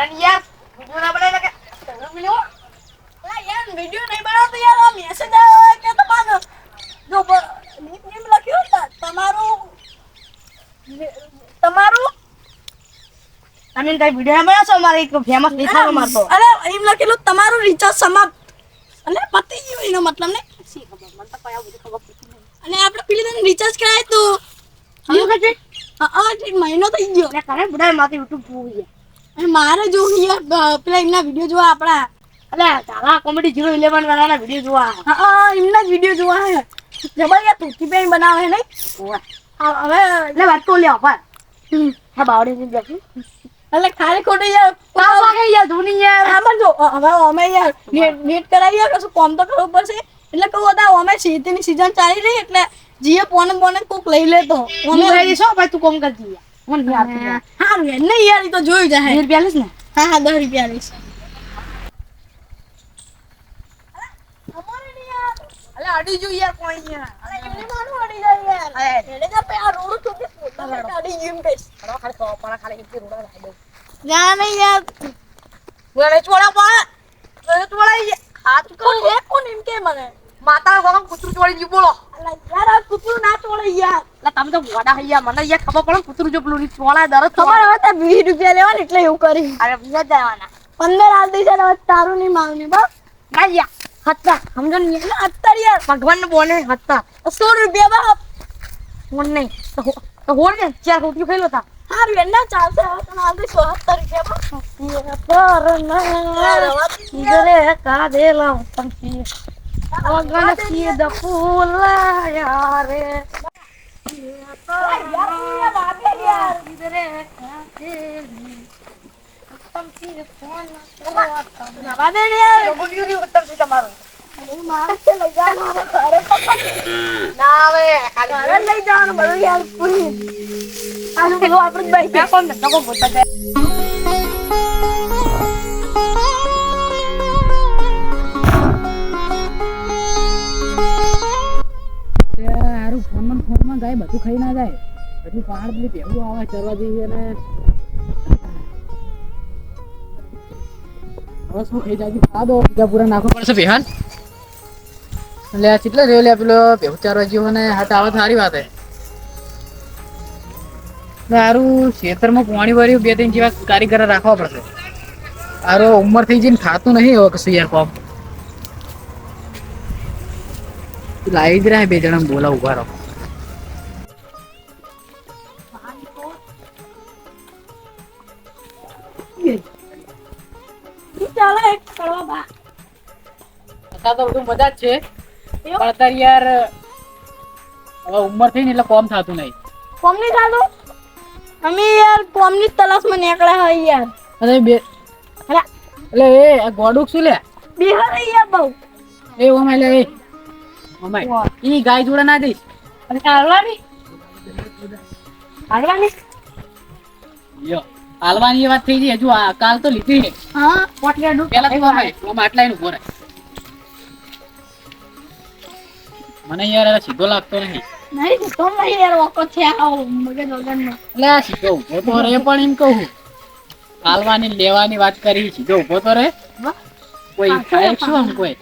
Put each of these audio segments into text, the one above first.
અને યાર વિડિયો ના બનાવે કે વિડિયો અલા યાર વિડિયો નહીં બનાવતો યાર આ મેસેજ આવે કે તમારો જો નીમ લખ્યો હતા તમારું તમે કઈ વિડિયો બનાવશો અમારે એક ફેમસ દેખાડો મારતો અરે એમ લખેલું તમારું રિચાર્જ સમાપ્ત અને પતી ગયું એનો મતલબ ને સી ખબર મને તો કયા બધું ખબર પડી અને આપણે પેલી તને રિચાર્જ કરાય તો હા કે હા એક મહિનો થઈ ગયો લે કરે બુડા માથે YouTube પૂરી ગયા અને મારે જો યાર પેલા એમના વિડિયો જોવા આપડા અલે તારા કોમેડી 011 વાળાના વિડિયો જોવા હા એમના જ વિડિયો જોવા હે જબર યાર તુકી પેન બનાવે હે નહીં હવે લે વાત તો લે આપા હા બાવડી ની દેખી અલે ખાલી ખોટે યાર પાવા કે યાર ધોની યાર આમાં જો હવે અમે યાર નેટ કરાવી કશું કામ તો કરવું પડશે એટલે કહું હતા અમે શીતની સીઝન ચાલી રહી એટલે જીએ પોને કોક લઈ લેતો અમે લઈ છો ભાઈ તું કોમ કરજી મન યાર હા નહીં યાર ઈ તો જોઈ જાય 10 રૂપિયા લેસ ને હા 10 રૂપિયા લેસ અમારે ની યાર અલે અડી જો યાર કોઈ યાર અલે એમને મારું અડી જાય યાર એને જા પે આ રોડ તો કે અડી જીમ પેસ ખાલી તો પણ ખાલી ઇતની રોડ લાઈ દો ના નહીં યાર મને છોડા પા છોડા હાથ કો એક કોણ એમ કે મને માતા ગોમ કૂતરું ચોળી જી બોલો અલા યાર આ કૂતરું ના ચોળે યાર લા તમે તો વડા હૈયા મને યાર ખબર પડે કૂતરું જો પેલું ચોળા દરદ ખબર હવે તો 20 રૂપિયા લેવાના એટલે એવું કરી અરે 20 જવાના 15 આલ દે છે હવે તારું ની માંગની બસ ના યાર હતા સમજો ને અત્તર યાર ભગવાન ને બોલે હતા 100 રૂપિયા બાપ મોન નહીં તો હોર ને ચાર રોટી ખાઈ લેતા હારું એના ચાલશે હવે તને આલ દે 70 રૂપિયા પર ના ઇધરે કા દેલા પંખી ઓગણ કી દ ફૂલા યારે યાર બાબે યાર ઇધરે કા દેલી પંખી ફોન ના બાબે યાર ગોગુરી ઉત્તર થી તમારો માણસ છે લઈ જાનો ઘરે ના આવે ખાલી ઘરે લઈ જાનો બધું યાર પૂરી આનો પેલો આપણે ભાઈ કે કોણ નકો બોલતા જાય ફોનમાં ગાય બધું ખાઈ ના જાય બધું પહાડ પેલી ભેગું આવે ચરવા જઈએ અને હવે શું ખાઈ જાય ખા દો બીજા પૂરા નાખવો પડશે બેહાન એટલે આ કેટલા રેવ લે પેલો ભેગું ચરવા જેવો ને હાથ આવે સારી વાત હે સારું ખેતરમાં પાણી વાળ્યું 2-3 જેવા કારીગર રાખવા પડશે સારો ઉંમર થઈ જઈને ખાતું નહીં હવે કશું યાર કોમ લાવી જ રહ્યા 2 જણા બોલા ઉભા રહો તો બધું મજા જ છે પણ અત્યારે યાર હવે ઉંમર થઈ ને એટલે કોમ થતું નહીં કોમ નહીં થતું અમે યાર કોમ ની તલાશમાં નીકળ્યા હોય યાર અરે બે એટલે એ આ ગોડુક શું લે બિહાર યાર બહુ એ ઓમાય લે એ ઓમાય ઈ ગાય જોડે ના દઈશ અને હાલવાની યો હાલવાની વાત થઈ ગઈ હજુ કાલ તો લીધી છે હા પોટલે નું પેલા તો ઓમાય આટલા નું ભરે મને યાર સીધો લાગતો નહીં તો નહીં યાર ઓકો છે આ મગજ વગરનો એટલે સીધો ઉભો તો રે પણ એમ કહું હાલવાની લેવાની વાત કરી સીધો ઉભો તો રે કોઈ ખાય શું આમ કોઈ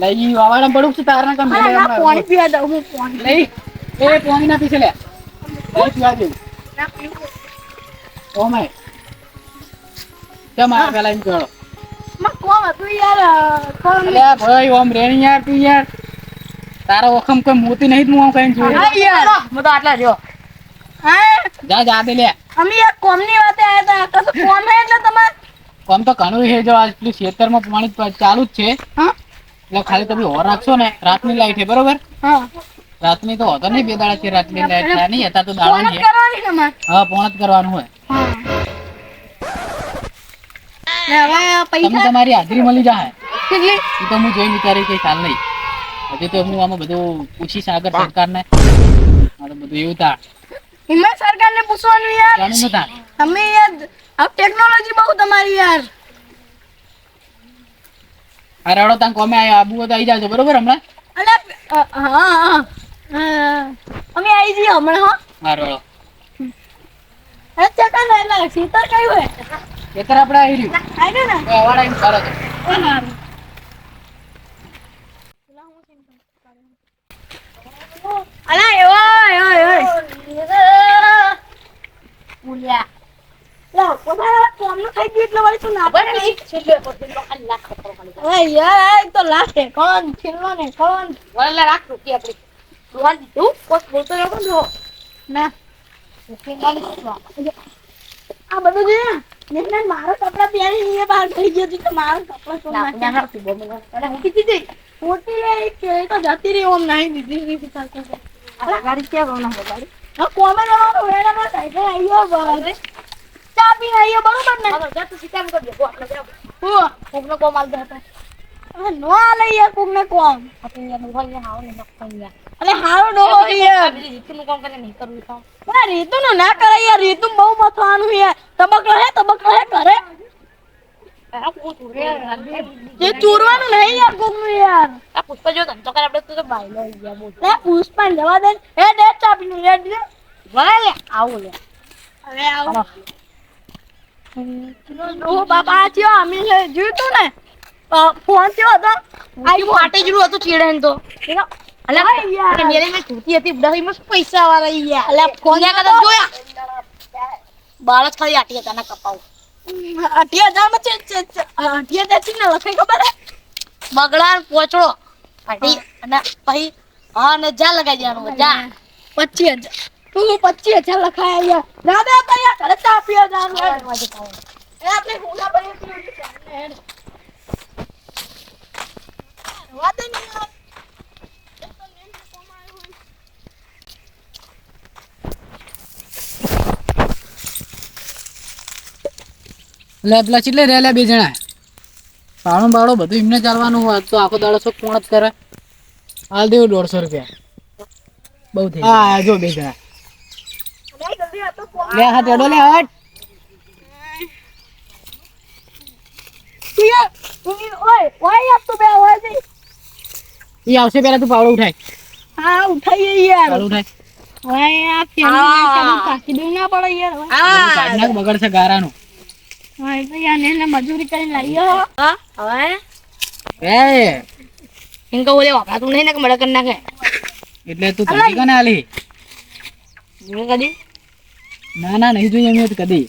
લઈ વાવાડા પડું છું તારના કામ મેલે હમણાં પાણી પીવા દઉં હું પાણી લઈ એ પાણી ના પીછે લે લઈ પીવા દઉં ઓ માય કેમ આ પેલા એમ કહો માં કોમ હતું યાર કોમ લે ભાઈ ઓમ રેણી યાર તું યાર તારો ઓખમ કોઈ મોતી નહીં હું કઈ જોઈ યાર મો તો આટલા જો હા જા દે લે અમે યાર કોમ ની વાતે આયા હતા કશું કોમ હે એટલે તમાર કોમ તો ઘણું હે જો આજ પેલી ખેતરમાં પાણી ચાલુ જ છે હા એટલે ખાલી તમે ઓર રાખશો ને રાતની લાઈટ હે બરોબર હા રાતની તો હોતો નહીં 2 દાડા છે રાતની લાઈટ છે નહીં હતા તો દાડા છે હા પોણ જ કરવાનું હોય હા લે હવે પૈસા તમારી હાજરી મળી જાય કેટલી ઈ તો હું જોઈ વિચારી કે ચાલ નહીં હજી તો હું આમાં બધું પૂછી સાગર સરકારને આ તો બધું એવું તા હિંમત સરકારને પૂછવાનું યાર જાણું નતા અમે યાર આ ટેકનોલોજી બહુ તમારી યાર અરેડો તાન કોમે આબુ તો આવી જાજો બરોબર હમણાં અલે હા અમે આવી જઈએ હમણાં હો હારો અરે ચકા ના સીતા કઈ હોય ખેતર આપણે આવી રહ્યું ને અવાડ આવીને કરો તો અલા એવો મુલિયા લો પોતાના કોમનું થઈ ગયું એટલે વળી તું ના પડે છેલ્લે પોતે અલ્લાહ ખબર પડી ઓય યાર તો લાસ્ટ કોણ છેલ્લો ને કોણ વળલા રાખ રૂકી આપડી તું તું પોત બોલતો રહો છો ના આ બધું જે ને મારો કપડા પહેરી એ બહાર થઈ ગયો તો મારો કપડા તો ના નાખી દે મને હું કીધી હતી મોટી લે કે તો જતી રહી ઓમ નહીં દીધી અલા ગાડી ક્યાં ગયો ના ગાડી હા કોમે જવાનું વેળામાં સાઈકલ આવ્યો બસ ચા પીને આવ્યો બરોબર ને હવે જા તું સિકામ કરી દે આપણે જાવ હું કોકનો કોમ આલ દે હતો નો આલે યાર કોકને કોમ આપણે યાર હોય હાવ ને નખતા અરે હારો ડો યાર રીતુનું કામ કરે નહીં કરવું તો અરે રીતુનું ના કરે યાર રીતુ બહુ મથવાનું યાર તબકલો હે કરે જે ચોરવાનું નહીં યાર કોકનું યાર આ પુષ્પા જો તમ તો કર આપણે તો બાયલો ગયા બોલ લે પુષ્પા જવા દે એ દે ચા પીને લે દે વળે લે આવો લે અરે આવો ઓ બાપા થયો અમે જોયું તો ને ફોન થયો હતો આ પાટે જરું હતું ચીડે ને તો અલા યાર મેરે મે છૂટી હતી દહી માં પૈસા વાળા યાર અલા ફોન કદા જોયા બાળક ખાલી આટી હતા ના કપાવ 80,000 માં 80,000 થી ને લખાઈ ખબર હે બગડા પોચડો આટી અને પછી હા ને જા લગાઈ દેવાનું જા 25,000 તું 25,000 લખાયા યાર ના દે તો યાર ઘરે ચા પીવા જાનું એ આપણે હોલા પડી વાત નહીં યાર લે પેલા ચીટલે રે બે જણા પાણો બાળો બધું એમને ચાલવાનું હોય તો આખો દાડો છો કોણ જ કરે હાલ દેવું 150 રૂપિયા બહુ થઈ હા જો બે જણા લે હા તેડો લે હટ ઓય આપ તો બે હોય છે ઈ આવશે પેલા તું પાવડો ઉઠાય હા ઉઠાઈએ યાર પાવડો ઉઠાય ઓય આ ફેમિલી કાકી દે ના પડે યાર આ કાઢનાક બગડ છે ગારાનું હા તો યાર ને મજૂરી કરીને લાવ્યો હા હવે એ ઇનકો બોલે વાપરા તું નહીં ને કે મડક કરી નાખે એટલે તું ધમકી કોને આલી મેં કદી ના નહીં જોઈએ મેં તો કદી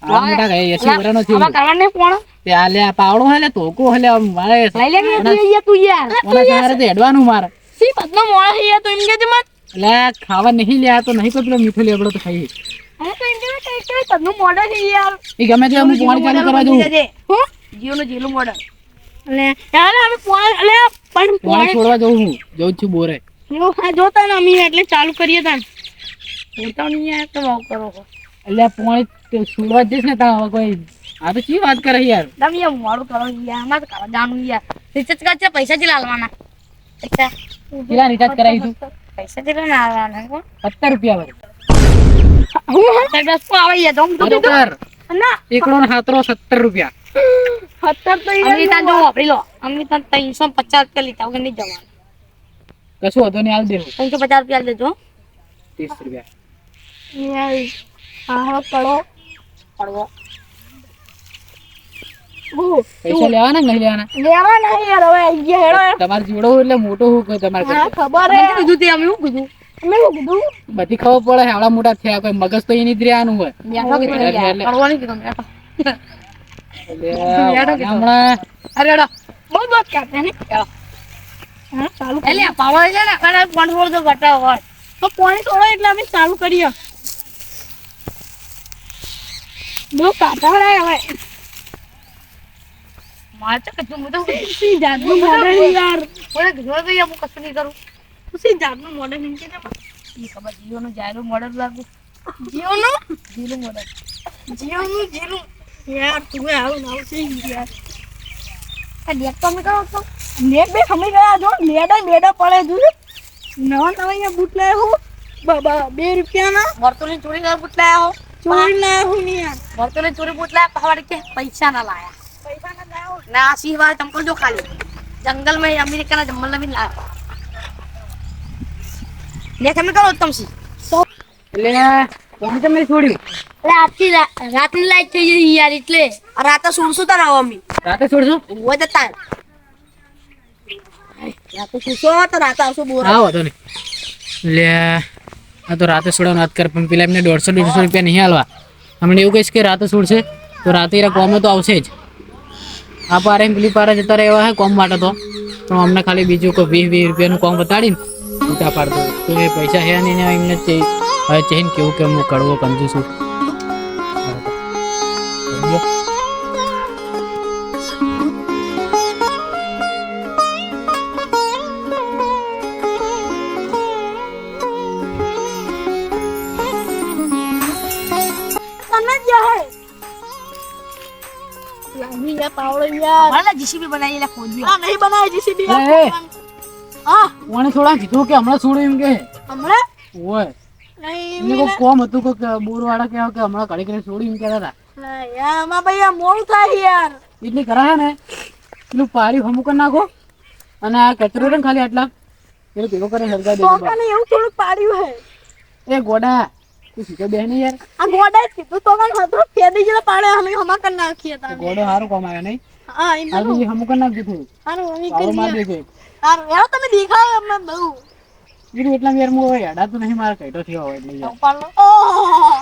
આ મોટા ગયે 80 વર્ષનો થયો આમાં કરવાને કોણ તે આલે આ પાવડો હલે તોકો હલે મારે લઈ લે કે તું યાર ઓના સહારે તે હેડવાનું મારે સી બદનો મોળા હે તો એમ કે જ મત લે ખાવા નહીં લે તો નહીં કોઈ પેલો મીઠો લેબડો તો ખાઈ અરે તો એમ કે બદનો મોડલ છે યાર ઈ ગમે તે હું પાણી ચાલુ કરવા દઉં હું જીઓનો જીલું મોડલ લે યાર અમે પાણી લે પણ પાણી છોડવા જઉં હું જઉં છું બોરે યો હા જોતા ને અમે એટલે ચાલુ કરીએ તા બોલતા નહીં યાર તો વાવ કરો એટલે પાણી છોડવા જઈશ ને તા કોઈ આ તો ચી વાત કરે યાર તમે યાર મોડું કરો યાર અમાર કરવા જાણું યાર રિચાર્જ કરજે પૈસા જ લાલવાના પૈસા કેટલા રિચાર્જ કરાવી તું પૈસા જ લાલવાના કો 70 રૂપિયા વળી હું 10 કો આવે યાર તો બરોબર ના એકડો ને હાતરો 70 રૂપિયા 70 તો યાર અમિતા જો વાપરી લો અમિતા 350 રૂપિયા લીધા વગર નહીં જવાનું કશું હતો ને હાલ દેવું 350 રૂપિયા લેજો 30 રૂપિયા યાર હા કરો પડવો પૈસા લેવાના નહીં લેવાના લેવા નહીં યાર હવે અહીંયા હેડો તમારે જીવડો એટલે મોટો હું કોઈ તમારે હા ખબર હે કીધું તે અમે શું કીધું અમે શું કીધું બધી ખબર પડે આવડા મોટા થયા કોઈ મગજ તો એની જ રહેવાનું હોય બેઠો કીધું યાર પડવાની કીધું બેઠો હમણાં અરે એડો બહુ બહુ કાટે ને હા ચાલુ એટલે પાવર છે ને અને કંટ્રોલ તો ઘટાડો હોય તો પાણી થોડો એટલે અમે ચાલુ કરીએ બહુ કાટા હે હવે માર તો કતું મો તો સી જાદુ મોડલ યાર ઓરે ઘર તો યાર હું કશું નહીં કરું સી જાદુ મોડલ નહીં કે ઈ ખબર જીઓ નું જાયરો મોડલ લાગુ જીઓ નું જીલું મોડલ જીઓ નું જીલું યાર તું આવું ના છે યાર આ દેખ તો અમે કરો તો નેટ બે ખમી ગયા જો લેડા પડે જો નવા નવા અહીંયા બૂટ લાયો હું બાબા 2 રૂપિયાના વર્તુની ચોરી કર બૂટ લાયો ચોરી લાયો હું ને યાર વર્તુની ચોરી બૂટ લાયા પહાડ કે પૈસા ના લાયા પૈસા ના લાયો ના સિવાય ચંપલ જો ખાલી જંગલ में अमेरिका ना जंगल में लाया ले તમે કરો તમસી એટલે કોણ તમે છોડ્યું એટલે આખી રાતની લાઈટ થઈ ગઈ યાર એટલે રાતે સુડશું તાર આવો અમે રાતે છોડશું હોય તો તાર રાતે સુડશો તો રાતે આવશો બોર હા વાંધો નહીં લે આ તો રાતે છોડવાની વાત કર પણ પેલા એમને 150 રૂપિયા નહીં હાલવા અમને એવું કહીશ કે રાતે છોડશે તો રાતે એરા કોમે તો આવશે જ આ પારે પેલી પારે જતા રહેવા હે કોમ માટે તો પણ અમને ખાલી બીજું કોઈ 20 રૂપિયાનું કોમ બતાડીને ઉઠા પાડતો તો એ પૈસા હે નહીં એમને હવે ચેન કેવું કે હું કડવો કંજુ છું જીસીબી બનાવી લે ખોદી આ નહીં બનાવી જીસીબી હા કોણે થોડા કીધું કે હમણાં છોડ્યું એમ કે હમણાં ઓય નહીં એને કોઈ કોમ હતું કે બોર વાળા કે હમણાં ઘડી ઘડી છોડ્યું એમ કહેતા હતા યાર આમાં ભાઈ આ મોડું થાય યાર એટલી કરા ને પેલું પારી હમું કરી નાખો અને આ કચરો ને ખાલી આટલા પેલું ભેગો કરે સરકાર દે એવું થોડું પાડ્યું હે એ ગોડા તું સીધો બે નહીં યાર આ ગોડા કીધું તો કાન હતો ફેદી જેલા પાડે અમે હમા કરી નાખીએ તા ગોડો હારું કોમ આવ્યો નહીં હા એમ આ બી હમું કરી નાખી દીધું હારું અમે પાવર માર કરી દેજે હારું યાર તમે દેખાવ અમને બહુ બીજું એટલા યાર હું હેડા તો નહીં મારા કઈટો થયો હોય એટલે યાર પાડલો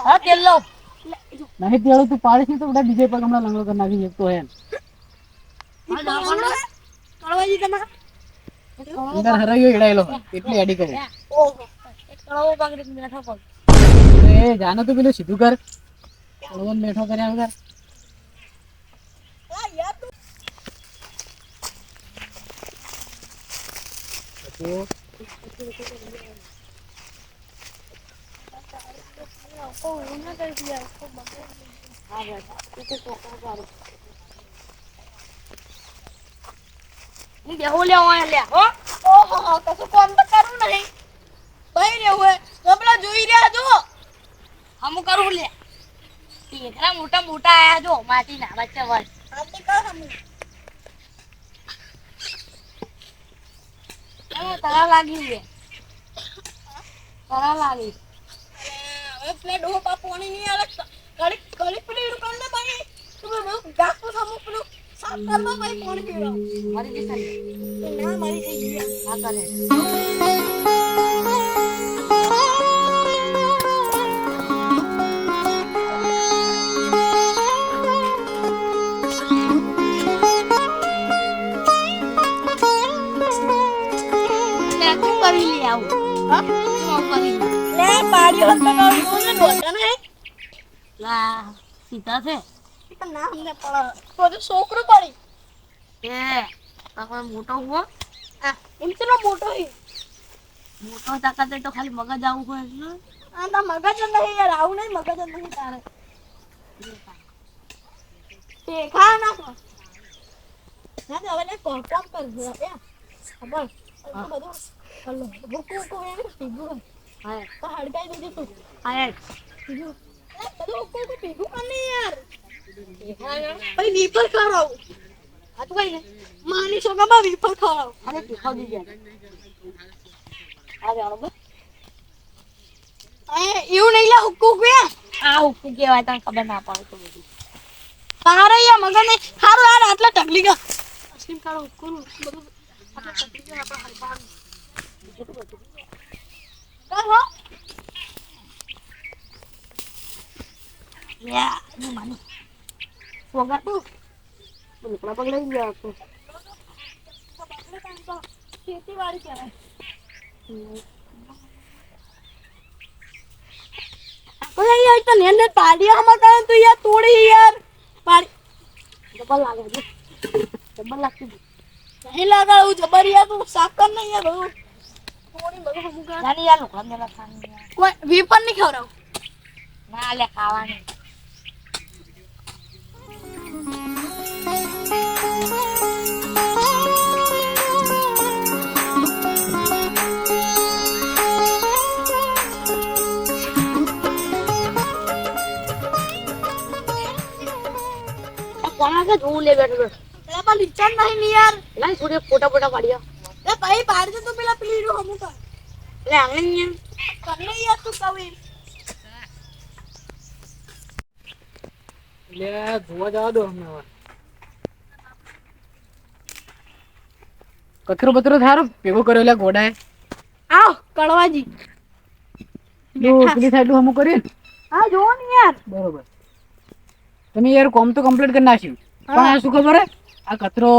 હા તેલો નહીં પેલું તું પાડીશ તો બધા બીજે પગ હમણાં લંગડો કરી નાખી શકતો હે કળવાજી તમે અંદર હરાયો હેડાયેલો એટલી એડી કરું ઓહો એક કળવો પકડી બેઠો પગ એ જાનો તો પેલું સીધું કર કળવો મેઠો કર્યા વગર યાર તું બેહો લે ઓય લે હો ઓહો કશું કામ તો કરું નહીં ભાઈ રેવું હે ગબલા જોઈ રહ્યા જો હમું કરું લે ટીકરા મોટા મોટા આયા જો માટી ના બચ્ચા વળ આતે કર હમું તારા લાગી લે તારા લાગી હવે પ્લેટ હો પાપોણી નહીં આવે કડી કડી પડી દુકાન ને ભાઈ તું બહુ ગાપો સમો પેલું સાફ કરવા ભાઈ કોણ પીવા મારી દેખાય ના મારી થઈ ગયા આ કરે કરી લે આવું હા શું કરી લે પાડી હંતા કરી કોને બોલતા ને લા સીતા છે પણ ના અમને પણ તો છોકરો પડી એ તાકો મોટો હો આ એમ તો મોટો હે મોટો તાકાત તો ખાલી મગજ આવું હોય ને આ તા મગજ નહીં યાર આવું નહીં મગજ નહીં તારે તે ખા ના તો ના તો હવે ને કોમ કર દે એ ખબર બધું હલો ભૂકો કો એ પીગું હા તો હડકાઈ દેજે તું હા પીગું એ બધું કો કો પીગું કને યાર ભાઈ વીફર ખારાવ આ તો કઈ ને માની સોગામાં વીફર ખારાવ અરે તીખા દી જાય અરે આવો એ એવું નહીં લા હુક્કુ કે આ હુક્કુ કેવાય તને ખબર ના પડે તો બધું તારે યા મગને હારું યાર આટલા ટકલી ગા અસીમ કાળો હુક્કુ બધું આટલા ટકલી ગા આપણા હલપાન કહો યા ની માની સોગા તું બોલપડા પગલાઈ ગયા તો ખેતીવાડી કરાય ઓય યાર તો નેને પાડિયા હમ કરે તો યાર તોડી યાર પાડી ડબલ લાગે છે ડબલ લાગતી નહીં લાગાવું જબર યાર તું સાકર નહીં યાર બહુ થોડી બધું હમું કર જાની યાર લોકો ને ખાવાની કોઈ વીપન નહીં ખવરાવ ના લે ખાવાની કોના કે ધૂ લે બેઠો પેલા પર લીચન નહીં યાર ના થોડે ફોટા ફોટા પાડ્યા એ ભાઈ પાડ દે તો પેલા પેલી રો હમું કર લે આંગણ ને કરને યાર તું કવે એટલે જોવા જવા દો અમને હવે. કચરો બતરો થારો ભેગો કર્યો એટલે ગોડાએ. આવ કડવાજી પેલી સાઈડ હમું કરીએ ને. હા જોવો ને યાર. બરોબર. તમે યાર કોમ તો કમ્પ્લીટ કરી નાખ્યું પણ આ શું ખબર હે આ કચરો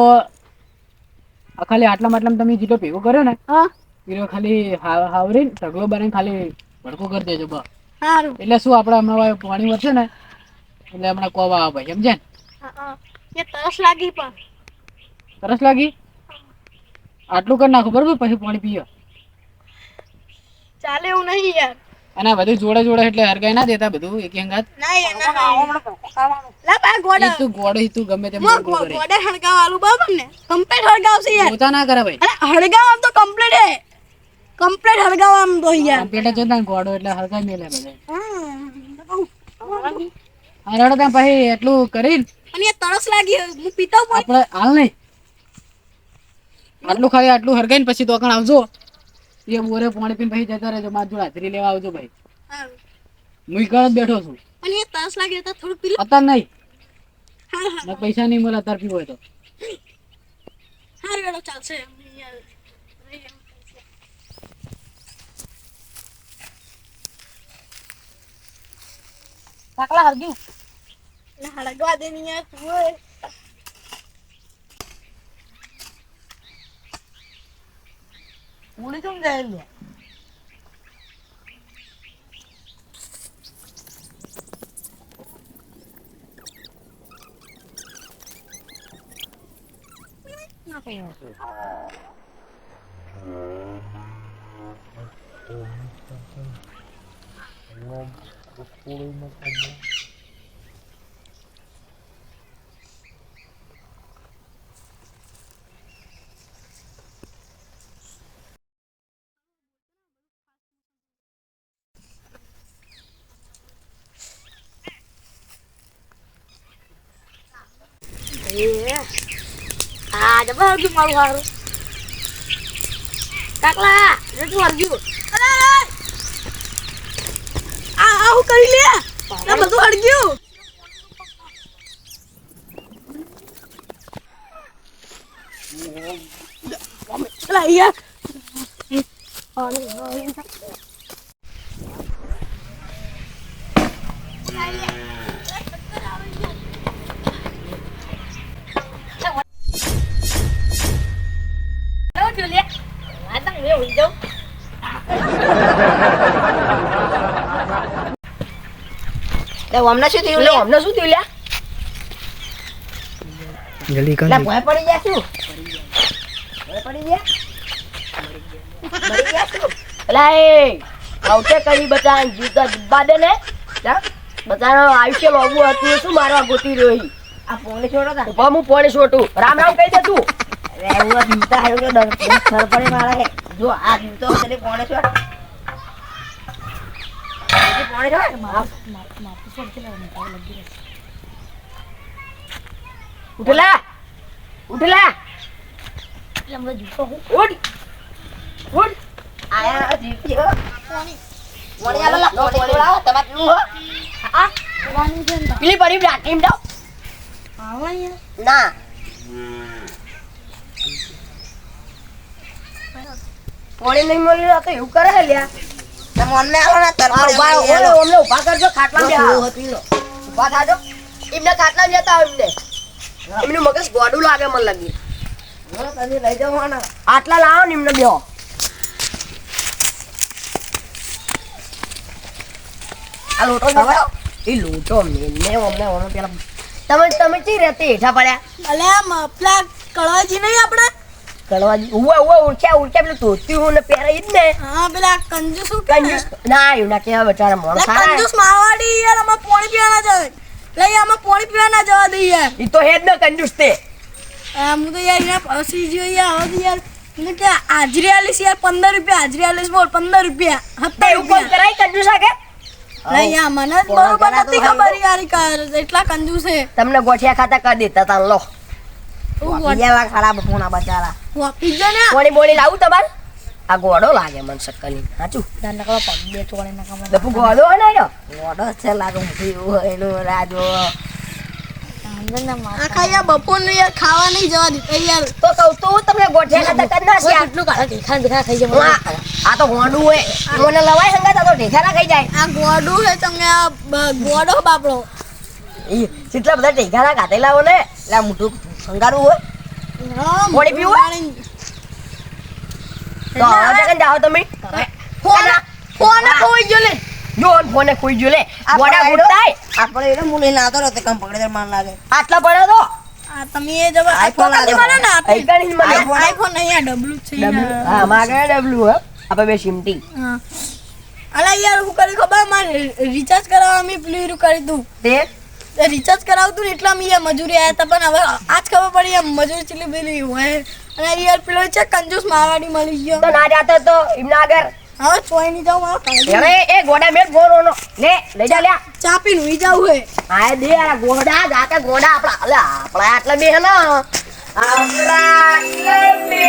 ખાલી આટલા માટલા તમે જેટલો ભેગો કર્યો ને હા એ ખાલી હાવરી ઢગલો બનાવીને ખાલી ભડકો કરી દેજો બસ. સારું એટલે શું આપણે હમણાં પાણી વધશે ને એટલે હમણાં કોવા આવે ભાઈ સમજે ને તરસ લાગી પણ તરસ લાગી આટલું કરી નાખો બરોબર પછી પાણી પીઓ. ચાલે એવું નહીં યાર. અને બધું જોડે જોડે એટલે હરગાઈ ના દેતા બધું એક અંગાત. ના યાર લા બા ગોડા તું ગોડે તું ગમે તેમ ગોડા હળગાવાલું બરાબર ને કમ્પ્લીટ હળગાવશે યાર. પોતા ના કરે ભાઈ. અરે હળગાવ તો કમ્પ્લીટ હે કમ્પ્લીટ હળગાવ આમ તો યાર. કમ્પ્લીટ જ ના ગોડો એટલે હરગાઈ મેલે બધે. હા રડો ત્યાં પછી એટલું કરીને અને તરસ લાગી હું પીતા હું આપણે હાલ નહીં આટલું ખાલી આટલું હરગાઈને પછી તો કણ આવજો એ બોરે પાણી પીને પછી જતા રહેજો માર જોડે હાજરી લેવા આવજો ભાઈ. હું કણ જ બેઠો છું. અને તરસ લાગી તો થોડું પી લો. અત્યારે નહીં હા હા ને પૈસા નહીં મળે અત્યારે પીવો હોય તો. હારું વેળો ચાલશે યાર. કાકલા હરગ્યું ના હળગવા દે ની યાર ઓય. મુડી કેમ જાય લે ના કઈ નથી. આ જબર હરગ્યું મારું હારું કાકલા જતું હરગ્યું. અરે આ હું કરી લે આ બધું હરગ્યું. અલા યાર અમને શું થયું લે અમને શું થયું લ્યા જલ્દી કર. ભય પડી ગયા શું ભય પડી ગયા મરી ગયા શું એલા એ આવતે કરી બચા જીવતા જીવવા દે ને બચાનો આયુષ્ય લોબુ હતું શું મારવા ગોતી રહી આ પોણે છોડો તા ઉભા હું પોણે છોટું રામ રામ કહી દે તું અરે હું જીવતા હારું કે ડર પડે મારા જો આ જીવતો તને પોણે છોડ પોણે છોડ ઉઠલા ઉઠલા હમણાં જૂતો હું ઉઠ ઉઠ આયા જીવતી હો મોણી આલા મોણી બોલાવો તમાર નું હો આ જવાની છે ને પેલી બડી બ્લાટીમ દો આવા યાર ના મોણી નહીં મળી રહ્યો તો એવું કરે લ્યા તમે અમને આલો ના તર ઉભા ઓલે અમને ઉભા કરજો ખાટલા બે ઉભા થાજો એમને ખાટલા લેતા એમને એમનું મગજ ગોડું લાગે મને લાગી તમે લઈ જાઓ ને આટલા લાવો ને એમને બેહો આ લોટો ખબર એ લોટો મેને અમને ઓનો પેલા તમે ચી રહેતી હેઠા પડ્યા અલે આમ પેલા કળવાજી નહીં આપણે કળવાજી ઉવા ઉડ્યા પેલું ધોતી હું ને પહેરાઈ જ ને હા પેલા કંજુ શું કંજૂસ ના એવું ના કેવા બેચારા મોણો સારા કંજૂસ મારવાડી યાર આમાં પાણી પીવા ના જવાય લઈ આમાં પાણી પીવા ના જવા દે યાર ઈ તો હેડ ન કંજૂસ તે હું તો યાર એના ફસી ગયો યાર હવે યાર ને કે હાજરી આલીશ યાર 15 રૂપિયા હાજરી આલીશ બોલ 15 રૂપિયા તે એવું કોણ કરાય કંજૂસ આ કે લઈ આ મને જ બરોબર નથી ખબર યાર કાર એટલા કંજૂસ છે તમને ગોઠિયા ખાતા કરી દેતા તા લો તું બીજા ખરાબ ફોના બચારા પીઝા ને કોણી બોલી લાવું તમાર આ ગોડો લાગે મન સક્કની સાચું નકળો પગ બે ચોળે નકળો બપુ ગોડો હે ને ગોડો છે લાગે હું એનું રાજો આ ખાઈ યાર બપોરનું યાર ખાવા નહીં જવા દીધા યાર. તો કહું તો તમને ગોઠિયા ખાતા કરી નાખ્યા. કેટલું કાઢા ઢેખા ખાઈ જાય. આ તો ગોંડું હોય મને લવાય સંગાત આ તો ઢેખાના ખાઈ જાય. આ ગોડું છે તમને આ ગોડો બાપડો. ઈ કેટલા બધા ઢેખાના ખાધેલા હોય ને એટલે આ મોટું સંગારું હોય. પાણી પીવું હોય? તો હવે જગન જાઓ તમે. ફોન ખોઈ ગયો લે. જો ફોને ખોઈ ગયો લે. ગોડા ગુટાય આપણે એને મુને ના તો રતે કામ પકડે માર લાગે. આટલા પડ્યો તો આ તમે એ જબર iPhone આઈફોન મને ના આપી. આઈકાની મને આઈફોન નહીં આ ડબલું જ છે. હા માગે ડબલ્યુ હે આપણે બે સિમટી. હા. અલા યાર હું કરી ખબર મારે રિચાર્જ કરાવવા અમે પેલું કરી દઉં. તે રિચાર્જ કરાવતું ને એટલા અમે મજૂરી આવ્યા હતા પણ હવે આજ ખબર પડી એમ મજૂરી ચીલી પેલી હોય અને યાર પેલો છે કંજૂસ મારવાડી મળી ગયો. તો ના જાતો તો એમના આગળ હવે ચોઈ નહીં જાઉં હવે એ ગોડા મેં ગોરોનો લે લઈ જા લ્યા. ચા પીને હુઈ જાવું હે. હા દે આ ગોડા જાતે ગોડા આપડા અલે આપડા આટલા બે હે ને આપડા આટલા બે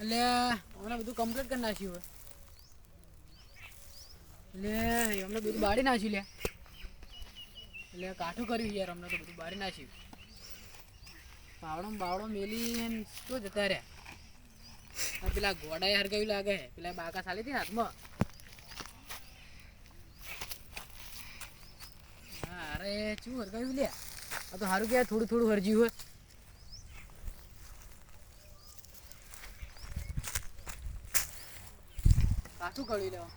એટલે હમણાં બધું કમ્પ્લીટ કરી નાખ્યું હોય એટલે અમને બધું બાળી નાખ્યું લે એટલે કાઠું કર્યું યાર અમને તો બધું બાળી નાખ્યું બાવડો મેલી શું જતા રહ્યા પેલા ઘોડા હરગાયું લાગે પેલા બાકા ચાલી હતી ને હાથમાં હા અરે શું હરગાયું લે આ તો સારું કે થોડું થોડું હરજ્યું હોય કાઠું કળી લેવા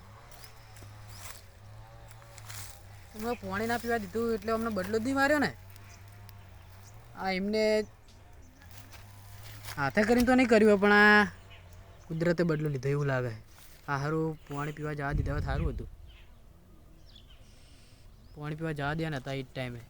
તમે પાણી ના પીવા દીધું એટલે અમને બદલો જ નહીં માર્યો ને આ એમને હાથે કરીને તો નહીં કર્યું પણ આ કુદરતે બદલો લીધો એવું લાગે આ સારું પાણી પીવા જવા દીધા સારું હતું પાણી પીવા જવા દે ને હતા એ જ ટાઈમે